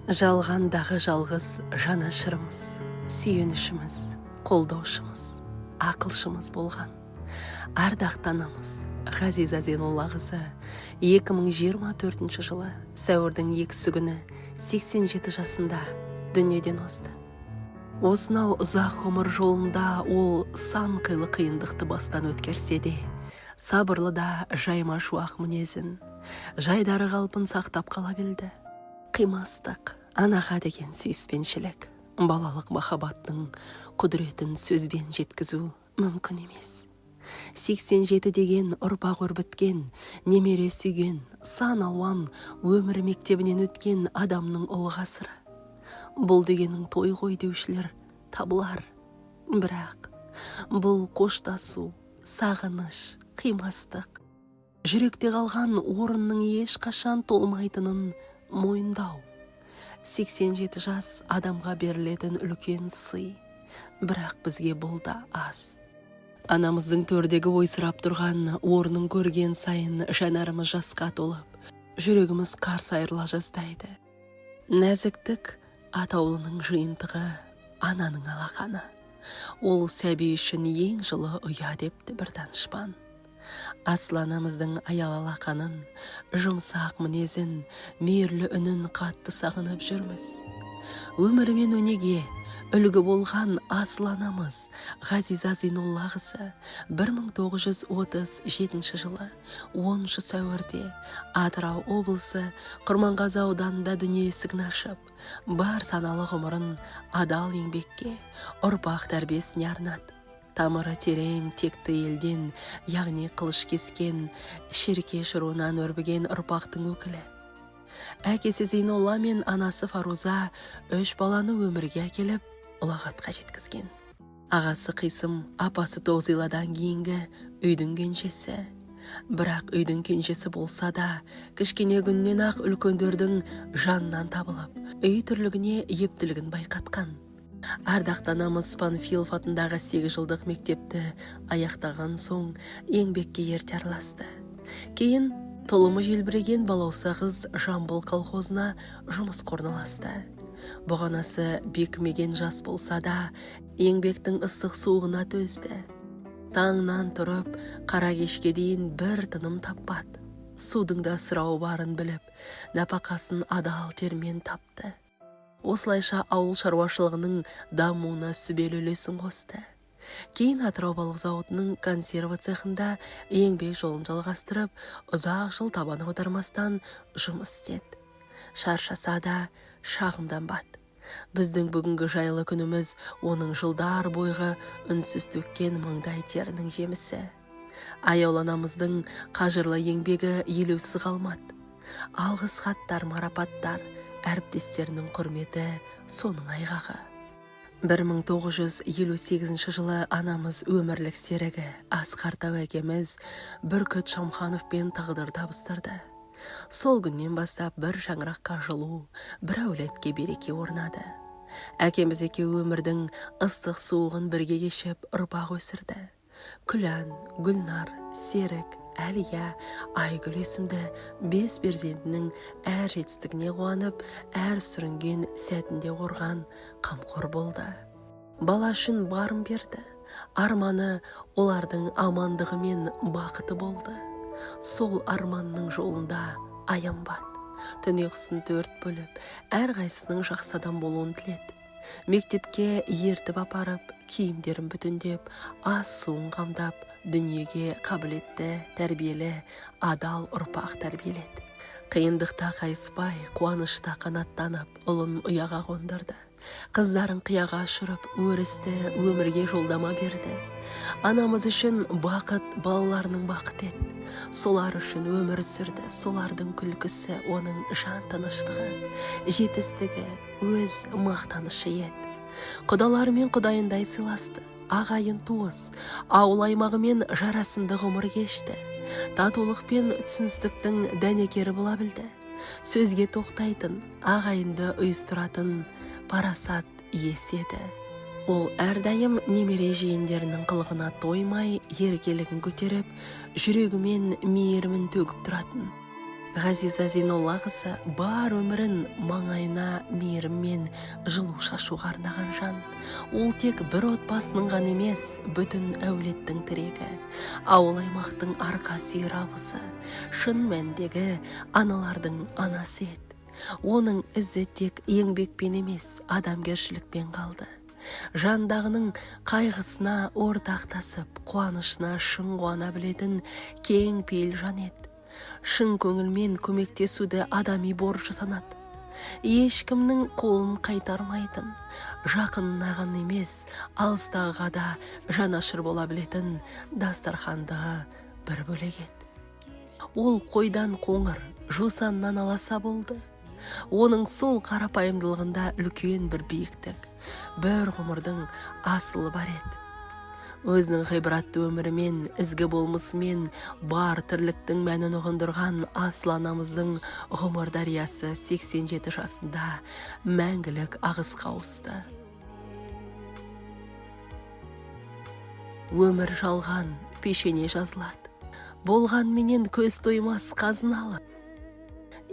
Жалғандағы жалғыз жанашырымыз, сүйенішіміз, қолдаушымыз, ақылшымыз болған. Ардақты анамыз Ғазиза Зейноллақызы 2024 жылы сәуірдің 2 күні 87 жасында дүниеден озды. Осынау ұзақ ғұмыр жолында ол сан қилы қиындықты бастан өткерсе де, сабырлы да жайма шуақ мінезін, жайдары қалпын сақтап қала білді. Қимастық, анаға деген сүйіспеншілік, балалық махаббаттың құдіретін сөзбен жеткізу мүмкін емес. 87 деген ұрпақ өрбіткен, немере сүйген, сан алуан өмір мектебінен өткен адамның ұлы ғасыры. Бұл дегенің той ғой деушілер табылар. Бірақ бұл қоштасу, сағыныш, қимастық, жүректе қалған орынның ешқашан толмайтынын мойындау. 87 жас адамға берілетін үлкен сый, бірақ бізге бұл да аз. Анамыздың төрдегі ойсырап тұрған орнын көрген сайын жанарымыз жасқа толып, жүрегіміз қарс айырыла жаздайды. Нәзіктік атаулының жиынтығы ананың алақаны. Ол сәби үшін ең жылы ұя депті бір данышпан. Асыл анамыздың аял алақанын, жұмсақ мінезін, мейірлі үнін қатты сағынып жүрміз. Өмірі мен өнеге үлгі болған асыл анамыз Ғазиза Зейноллақызы 1937 жылы 10 сәуірде Атырау облысы Құрманғазы ауданында дүние есігін ашып, бар саналы ғұмырын адал еңбекке, ұрпақ тәрбиесіне арнады. Тамыры терең текті елден, яғни қылыш кескен, шеркеш руынан өрбіген ұрпақтың өкілі. Әкесі Зейнолла мен анасы Фаруза 3 баланы өмірге әкеліп, ұлағатқа жеткізген. Ағасы Қисым, апасы Тоғзиладан кейінгі үйдің кенжесі. Бірақ үйдің кенжесі болса да, кішкене күннен ақ үлкендердің жанынан табылып, үй түрлігіне ептілігін байқатқан. Ардақты анамыз Панфилов атындағы 8 жылдық мектепті аяқтаған соң еңбекке ерте араласты. Кейін толымы желбіреген балауса қыз Жамбыл колхозына жұмыс орналасты. Бұғанасы бекімеген жас болса да, еңбектің ыстық суығына төзді. Таңнан тұрып, қара кешке дейін бір тыным таппады. Судың да сұрау барын біліп, нәпақасын адал термен тапты. Осылайша ауыл шаруашылығының дамуына сүбелі үлесін қосты. Кейін Атырау балық зауытының консерва цехында еңбек жолын жалғастырып, ұзақ жыл табаны аудармастан жұмыс істеді. Шаршаса да шағымданбады. Біздің бүгінгі жайлы күніміз оның жылдар бойғы үнсіз төккен маңдай терінің жемісі. Аяул анамыздың қажырлы еңбегі елеусіз қалмады. Алғыс хаттар, марапаттар, әріптестерінің құрметі соның айғағы. 1958 жылы анамыз өмірлік серігі Асқар әкеміз Бүркіт Шамхановпен тағдыр табыстырды. Сол күннен бастап бір шаңыраққа жылу, бір әулетке береке орнады. Әкеміз екеуі өмірдің ыстық суығын бірге кешіп ұрпақ өсірді. Күлән, Гүлнар, Серік, Әлия, Айгүл есімді 5 перзентінің әр жетістігіне қуанып, әр сүрінген сәтінде қорған қамқор болды. Бала үшін барын берді. Арманы олардың амандығы мен бақыты болды. Сол арманның жолында аянбады. Түн ұйқысын 4 бөліп, әрқайсының жақсы адам болуын тіледі. Мектепке ертіп апарып, киімдерін бүтіндеп, ас суын қамдап, дүниеге қабілетті, тәрбиелі, адал ұрпақ тәрбиеледі. Қиындықта қайыспай, қуанышта қанаттанып, ұлын ұяға қондырды. Қыздарын қияға ұшырып, өрісті өмірге жолдама берді. Анамыз үшін бақыт балаларының бақыт еді. Солар үшін өмір сүрді, солардың күлкісі оның жан тыныштығы, жетістігі, өз мақтанышы еді. Құдаларымен құдайындай сыйласты. Ағайын туыс, ауыл аймағымен жарасымды ғұмыр кешті. Татулық пен түсіністіктің дәнекері бола білді. Сөзге тоқтайтын, ағайынды ұйыстыратын парасат иесі еді. Ол әрдайым немере жиендерінің қылығына тоймай, еркелігін көтеріп, жүрегімен мейірімін төгіп тұратын. Ғазиза Зейноллақызы бар өмірін маңайына мейірім мен жылу шашуға арнаған жан. Ол тек бір отбасының ғана емес, бүтін әулеттің тірегі, ауыл аймақтың арқа сүйер абызы, шын мәндегі аналардың анасы еді. Оның ізі тек еңбекпен емес, адамгершілікпен қалды. Жандағының қайғысына ортақтасып, қуанышына шын қуана білетін кең пейіл жан еді. Шын көңілмен көмектесуді адами борышы санады. Ешкімнің қолын қайтармайтын, жақынына ғана емес, алыстағыға да жанашыр бола білетін дастархандығы бір бөлек еді. Ол қойдан қоңыр, жусаннан аласа болды. Оның сол қарапайымдылығында үлкен бір биіктік, бір ғұмырдың асылы бар еді. Өзінің ғибратты өмірімен, ізгі болмысымен бар тірліктің мәнін ұғындырған асыл анамыздың ғұмыр дариясы 87 жасында мәңгілік ағысқа ауысты. Өмір жалған, пешене жазылады. Болғанменен көз тоймас қазыналы.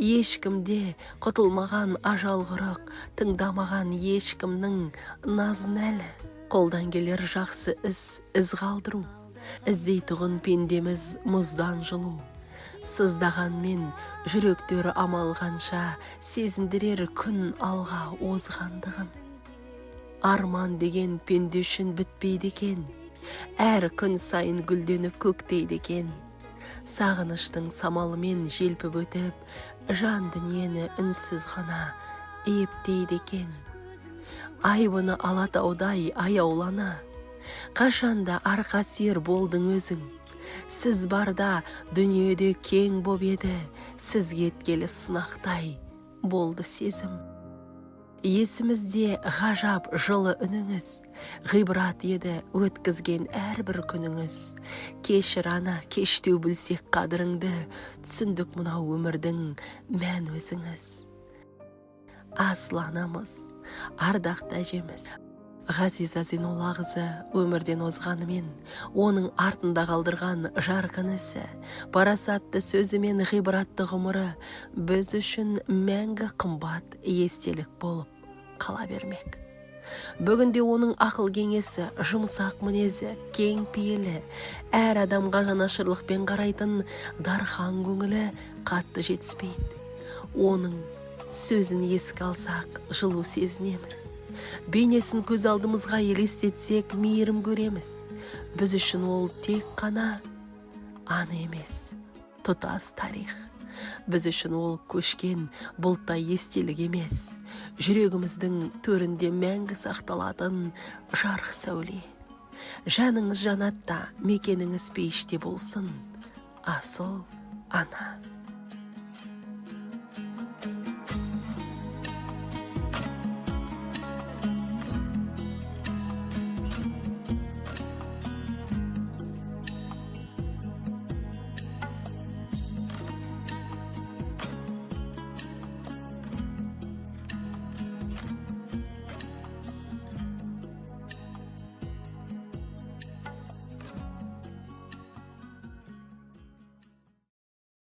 Ешкімде құтылмаған ажал құрық, тыңдамаған ешкімнің назын әлі. Қолдан келер жақсы із қалдыру, іздейтұғын пендеміз мұздан жылу. Сыздағанмен жүректері амалғанша сезіндірер күн алға озғандығын. Арман деген пенде үшін бітпейді екен, әр күн сайын гүлденіп көктейді екен. Сағыныштың самалымен желпіп өтіп, жан дүниені үнсіз ғана ептейді екен. Айбыны Алатаудай аяулана, қашанда арқа сүйер болдың өзің. Сіз барда дүниеде кең боп еді, сіз кеткелі сынақтай болды сезім. Есімізде ғажап жылы үніңіз, ғибрат еді өткізген әрбір күніңіз. Кешір ана, кештеу білсек қадіріңді, түсіндік мынау өмірдің мән өзіңіз. Асыл анамыз, ардақты әжеміз Ғазиза Зейноллақызы өмірден озғанымен, оның артында қалдырған жарқын ісі, парасатты сөзі мен ғибратты ғұмыры біз үшін мәңгі қымбат естелік болып қала бермек. Бүгінде оның ақыл кеңесі, жұмсақ мінезі, кең пейілі, әр адамға жанашырлықпен қарайтын дархан көңілі қатты жетіспейді. Оның сөзін еске алсақ, жылу сезінеміз. Бейнесін көз алдымызға елестетсек, мейірім көреміз. Біз үшін ол тек қана ана емес, тұтас тарих. Біз үшін ол көшкен бұлттай естелік емес, жүрегіміздің төрінде мәңгі сақталатын жарық сәуле. Жаныңыз жанатта, мекеніңіз пейіште болсын, асыл ана.